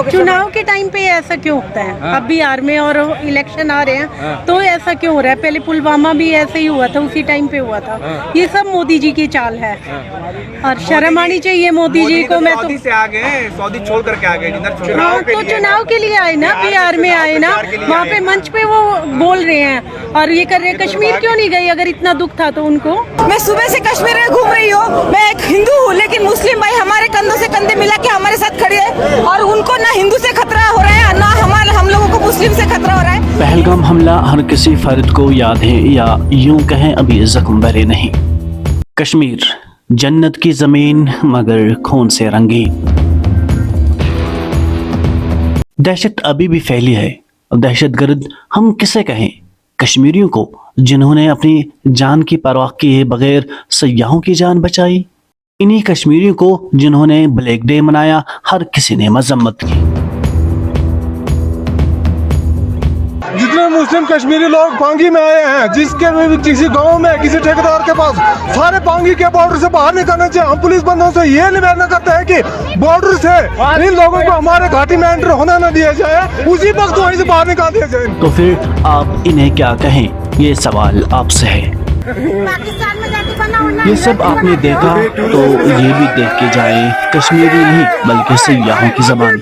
जाओगे? चुनाव के टाइम पे ऐसा क्यों होता है? अब बिहार में और इलेक्शन आ रहे हैं तो ऐसा क्यों हो रहा है? पहले पुलवामा भी ऐसे ही हुआ था, उसी टाइम पे हुआ था। ये सब मोदी जी की चाल है और शर्म आनी चाहिए मोदी जी को। मैं तो सऊदी से आ गए, सऊदी छोड़ करके आ गए जिधर हाँ, तो चुनाव के लिए आए ना, बिहार में आए ना, वहाँ पे मंच पे वो बोल रहे हैं और ये कर रहे हैं। कश्मीर क्यों नहीं गई अगर इतना दुख था तो उनको? मैं सुबह से कश्मीर में घूम रही हूँ। मैं एक हिंदू हूँ, लेकिन मुस्लिम भाई हमारे कंधों से कंधे मिला के हमारे साथ खड़े हैं और उनको ना हिंदू से खतरा हो रहा है, ना हम लोगों को मुस्लिम से खतरा हो रहा है। पहलगाम हमला हर किसी फर्द को याद है, या यूं कहें अभी जख्म भरे नहीं। कश्मीर जन्नत की जमीन मगर खून से रंगीन। दहशत अभी भी फैली है। दहशतगर्द हम किसे कहें? कश्मीरियों को जिन्होंने अपनी जान की परवाह किए बगैर सयाहों की जान बचाई। इन्हीं कश्मीरियों को जिन्होंने ब्लैक डे मनाया हर किसी ने मजम्मत की। जितने मुस्लिम कश्मीरी लोग पांगी में आए हैं, जिसके भी किसी गांव में किसी ठेकेदार के पास, सारे पांगी के बॉर्डर से बाहर निकलना चाहिए। हम पुलिस बंदों से ये निवेदन करते हैं कि बॉर्डर से इन लोगों को हमारे घाटी में एंटर होने न दिया जाए, उसी वक्त वहीं से बाहर निकाल दिया जाए। तो फिर आप इन्हें क्या कहें? ये सवाल आपसे है। ये सब आपने देखा तो ये भी देख के जाएं, कश्मीरी नहीं बल्कि सयाहों की जबान।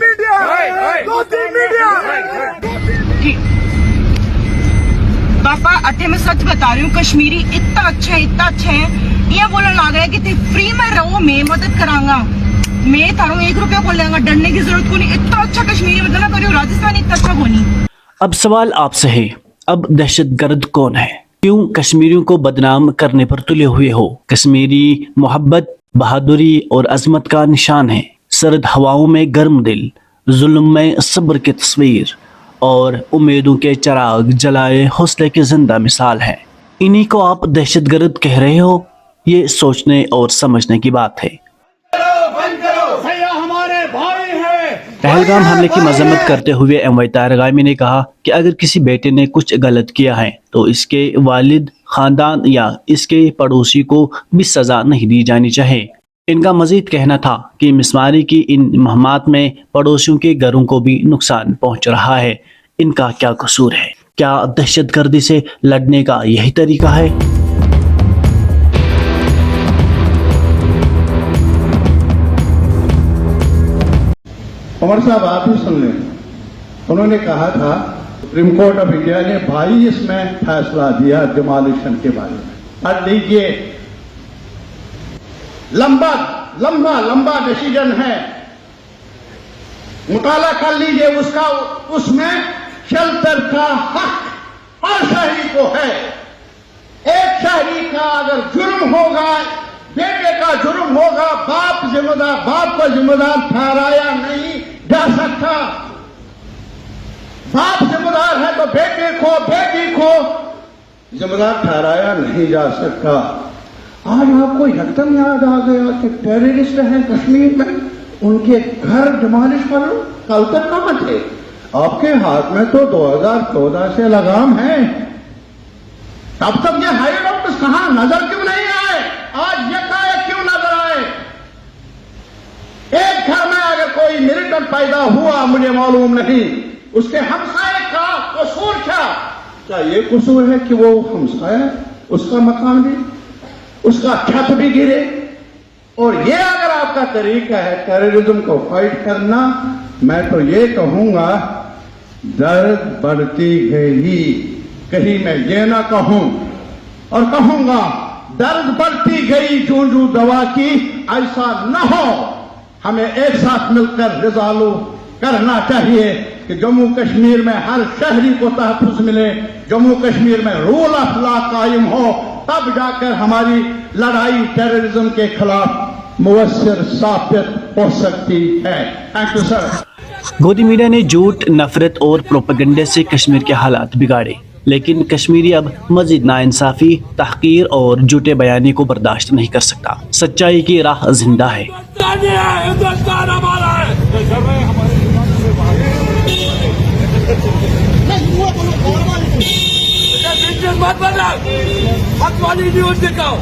पापा अटे में सच बता रही हूँ, कश्मीरी इतना अच्छा है। ये बोलने लग रहा है कि फ्री में रहो, मैं मदद करांगा, मैं थारो 1 रुपया को लेंगा, डरने की जरूरत को नहीं। इतना अच्छा कश्मीरी मतलब ना करियो, राजस्थान इतना अच्छा को नहीं। अब सवाल आपसे है, अब दहशतगर्द कौन है? क्यों कश्मीरियों को बदनाम करने पर तुले हुए हो? कश्मीरी मोहब्बत, बहादुरी और अजमत का निशान है। सर्द हवाओं में गर्म दिल, जुल्म में सब्र की तस्वीर और उम्मीदों के चिराग जलाए हौसले की जिंदा मिसाल है। इन्हीं को आप दहशतगर्द कह रहे हो? ये सोचने और समझने की बात है। पहलगाम हमले की मजम्मत करते हुए एमवाई तारगामी ने कहा कि अगर किसी बेटे ने कुछ गलत किया है तो इसके वालिद, खानदान या इसके पड़ोसी को भी सजा नहीं दी जानी चाहिए। इनका मजीद कहना था कि मिसमारी की इन मुहिमात में पड़ोसियों के घरों को भी नुकसान पहुंच रहा है। इनका क्या कसूर है? क्या दहशतगर्दी से लड़ने का यही तरीका है? उमर साहब आप ही सुन लें, उन्होंने कहा था सुप्रीम कोर्ट ऑफ इंडिया ने 22 में फैसला दिया डिमोलिशन के बारे में। पढ़ लीजिए, लंबा डिसीजन है, मुताला कर लीजिए उसका। उसमें शेल्टर का हक हर शहरी को है। एक शहरी का अगर जुर्म होगा, बेटे का जुर्म होगा, बाप को जिम्मेदार ठहराया नहीं जा सकता। बाप जिम्मेदार है तो बेटे को जिम्मेदार ठहराया नहीं जा सकता। आज आपको एकदम याद आ गया कि टेररिस्ट हैं कश्मीर में, उनके घर डिमोलिश कर लो। कल तक कहां थे? आपके हाथ में तो 2014 से लगाम है। तब तक ये हाई डॉक्टर्स कहां नजर क्यों नहीं आए? आज ये क्यों नजर आए? एक घर में अगर कोई मिलिटेंट पैदा हुआ, मुझे मालूम नहीं, उसके हमसाये का कसूर क्या ये कसूर है कि वो हमसाया, उसका मकान भी, उसका छत भी गिरे? और ये अगर आपका तरीका है टेररिज्म को फाइट करना, मैं तो ये कहूंगा दर्द बढ़ती गई। कहीं मैं ये ना कहूं और कहूंगा दर्द बढ़ती गई जूं दवा की, ऐसा न हो। हमें एक साथ मिलकर रिजॉल्व करना चाहिए कि जम्मू कश्मीर में हर शहरी को तहफ़्फ़ुज़ मिले, जम्मू कश्मीर में रूल ऑफ लॉ कायम हो, तब जाकर हमारी लड़ाई टेररिज्म के खिलाफ मुवस्सिर साबित हो सकती है। Thank you sir. गोदी मीडिया ने झूठ, नफरत और प्रोपेगेंडे से कश्मीर के हालात बिगाड़े, लेकिन कश्मीरी अब मजीद नाइंसाफी, तहकीर और झूठे बयानी को बर्दाश्त नहीं कर सकता। सच्चाई की राह जिंदा है। मत बना, हक वाली न्यूज़ दिखाओ।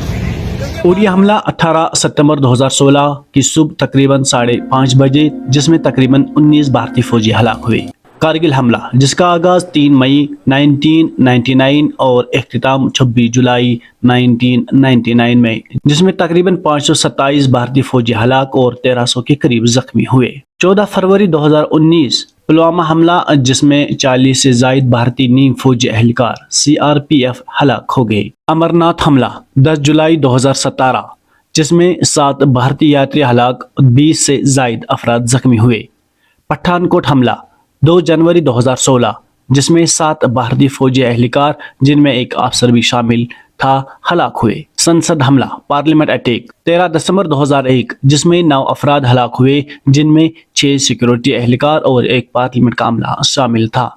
और यह हमला 18 सितंबर 2016 की सुबह तकरीबन 5:30 बजे, जिसमें तकरीबन 19 भारतीय फौजी हलाक हुए। कारगिल हमला, जिसका आगाज 3 मई 1999 और इख्तिताम 26 जुलाई 1999 में, जिसमें तकरीबन 527 भारतीय फौजी हलाक और 1300 के करीब जख्मी हुए। 14 फरवरी 2019 पुलवामा हमला, जिसमें 40 से जायद भारतीय नीम फौजी एहलकार CRPF हलाक हो गए। अमरनाथ हमला 10 जुलाई 2017, जिसमें 7 भारतीय यात्री हलाक, 20 से जायद अफराद जख्मी हुए। पठानकोट हमला 2 जनवरी 2016, जिसमें 7 भारतीय फौजी एहलकार, जिनमें एक अफसर भी शामिल था, हलाक हुए। संसद हमला पार्लियामेंट अटैक 13 दिसंबर 2001, जिसमें 9 अफराद हलाक हुए, जिनमें 6 सिक्योरिटी एहलकार और एक पार्लियामेंट का अमला शामिल था।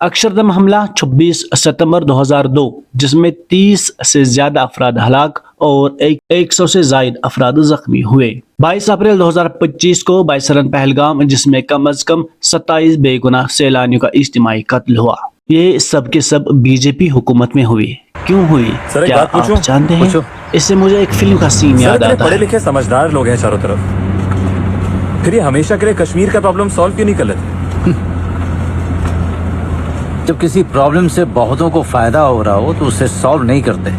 अक्षरदम हमला 26 सितंबर 2002, जिसमें 30 से ज्यादा अफराद हलाक और 100 से जायद अफराद जख्मी हुए। 22 अप्रैल 2025 को बाइसरन पहलगाम, जिसमें कम से कम 27 बेगुनाह सैलानियों का इज्तिमाई कत्ल हुआ। ये सब के सब बीजेपी हुकूमत में हुई। क्यों हुई, सर, एक क्या बात पूछूं? आप जानते हैं? पूछो। इससे मुझे एक फिल्म का सीन याद आता पढ़े है। लिखे समझदार लोग हैं चारों तरफ, फिर ये हमेशा के लिए कश्मीर का प्रॉब्लम सॉल्व क्यों नहीं कर लेते? जब किसी प्रॉब्लम से बहुतों को फायदा हो रहा हो तो उसे सॉल्व नहीं करते,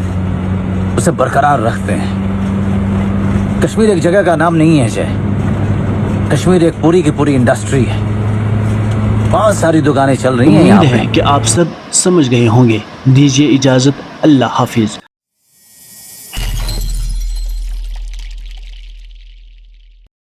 उसे बरकरार रखते हैं। कश्मीर एक जगह का नाम नहीं है जय, कश्मीर एक पूरी की पूरी इंडस्ट्री है। बहुत सारी दुकानें चल रही हैं यहाँ उम्मीद पे। है कि आप सब समझ गए होंगे। दीजिए इजाजत, अल्लाह हाफिज।